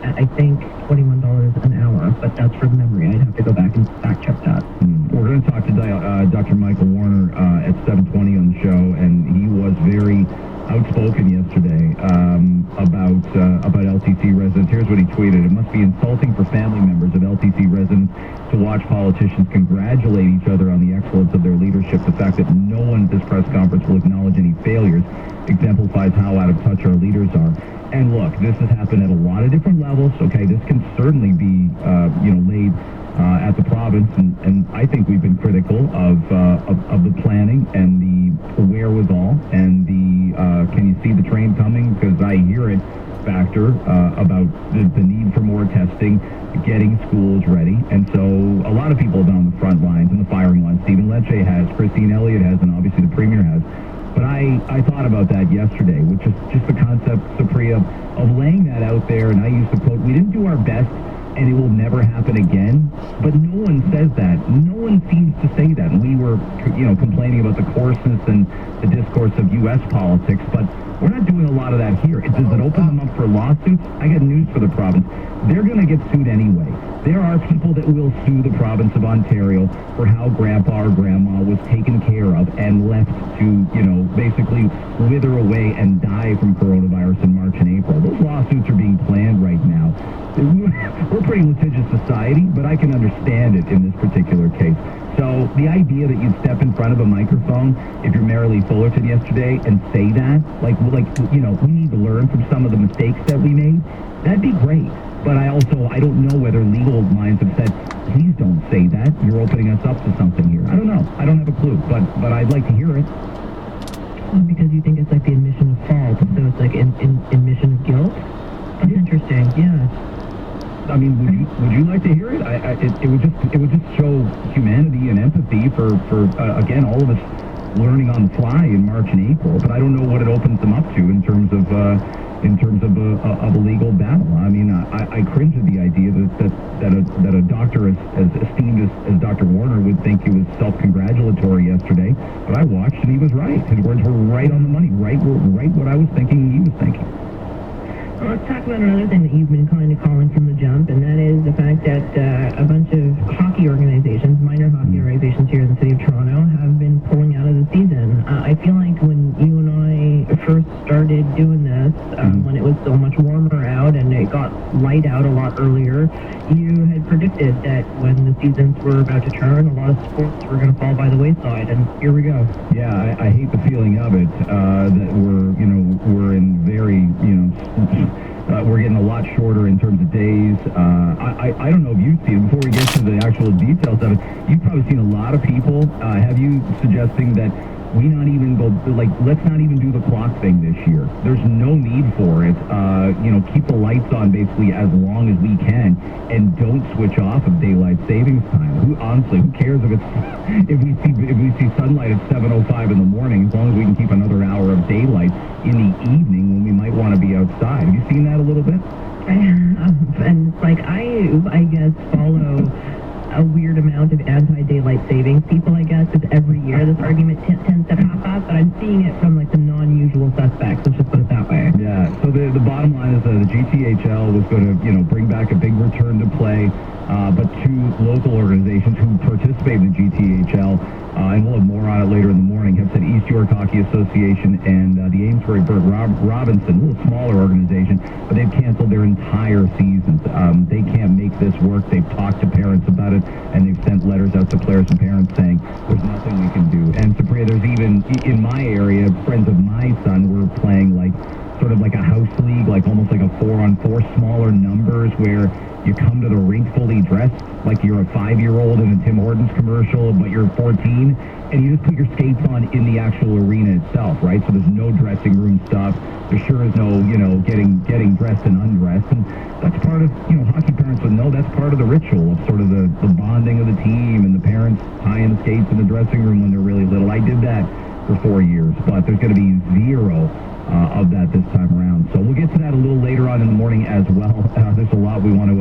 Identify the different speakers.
Speaker 1: I think $21 an hour, but that's from memory. I'd have to go back and fact check that.
Speaker 2: We're going to talk to Dr. Michael Warner at 7:20 on the show, and he was very outspoken yesterday about LTC residents. Here's what he tweeted. It must be insulting for family members of LTC residents to watch politicians congratulate each other on the excellence of their leadership. The fact that no one at this press conference will acknowledge any failures exemplifies how out of touch our leaders are. And look, this has happened at a lot of different levels. Okay, this can certainly be, laid at the province, and I think we've been critical of the planning and the wherewithal and the can you see the train coming, because I hear it factor about the need for more testing, getting schools ready. And so a lot of people have been on the front lines and the firing line. Stephen Lecce has, Christine Elliott has, and obviously the Premier has. But I thought about that yesterday, which is just the concept, Supriya, of laying that out there. And I used to quote, we didn't do our best and it will never happen again. But no one says that. No one seems to say that. And we were, complaining about the coarseness and the discourse of U.S. politics, but we're not doing a lot of that here. Does it open them up for lawsuits? I got news for the province. They're going to get sued anyway. There are people that will sue the province of Ontario for how grandpa or grandma was taken care of and left to, basically wither away and die from coronavirus in March and April. Those lawsuits are being planned right now. We're a pretty litigious society, but I can understand it in this particular case. So the idea that you'd step in front of a microphone, if you're Marilee Fullerton yesterday, and say that, we need to learn from some of the mistakes that we made, that'd be great. But I don't know whether legal minds have said, please don't say that. You're opening us up to something here. I don't know. I don't have a clue, but I'd like to hear it.
Speaker 1: Because you think it's like the admission of fault, so it's like admission of guilt? That's interesting, yeah.
Speaker 2: I mean, would you like to hear it? It would just show humanity and empathy for again, all of us learning on the fly in March and April. But I don't know what it opens them up to in terms of a legal battle. I mean, I cringe at the idea that a doctor as esteemed as Dr. Warner would think he was self-congratulatory yesterday. But I watched and he was right. His words were right on the money. Right what I was thinking he was thinking.
Speaker 1: Well, let's talk about another thing that you've been kind of calling from the jump, and that is the fact that a bunch of hockey organizations, minor hockey organizations here in the city of Toronto, have been pulling out of the season. I feel like when you and I first started doing this, when it was so much warmer out and it got light out a lot earlier, you had predicted that when the seasons were about to turn, a lot of sports were going to fall by the wayside, and here we go.
Speaker 2: Yeah, I hate the feeling of it, that we're in very, we're getting a lot shorter in terms of days. I don't know if you've seen, before we get to the actual details of it, you've probably seen a lot of people, have you suggesting that we not even go, let's not even do the clock thing this year. There's no need for it. Keep the lights on basically as long as we can, and don't switch off of daylight savings time. Honestly, who cares if we see sunlight at 7:05 in the morning, as long as we can keep another hour of daylight in the evening when we might want to be outside. Have you seen that a little bit?
Speaker 1: And I guess follow a weird amount of anti-daylight savings people, I guess, because every year this argument tends to pop up, but I'm seeing it from the non-usual suspects. Let's just put it that way.
Speaker 2: Yeah. So the bottom line is that the GTHL was going to bring back a big return to play, but two local organizations who participate in the GTHL, and we'll have more on it later in the morning, have said East York Hockey Association and the Amesbury Bird Robinson, a little smaller organization, but they've canceled their entire seasons. They can't make this work. They've talked to parents about it, and they've sent letters out to players and parents saying there's nothing we can do. And Supriya, there's even, in my area, friends of my son were playing sort of like a house league, almost like a 4-on-4, smaller numbers, where you come to the rink fully dressed like you're a 5-year-old in a Tim Hortons commercial, but you're 14, and you just put your skates on in the actual arena itself, right? So there's no dressing room stuff. There sure is no, getting dressed and undressed. And that's part of, hockey parents would know that's part of the ritual of sort of the bonding of the team and the parents tying the skates in the dressing room when they're really little. I did that for 4 years, but there's going to be zero of that this time around. So we'll get to that a little later on in the morning as well. There's a lot we want to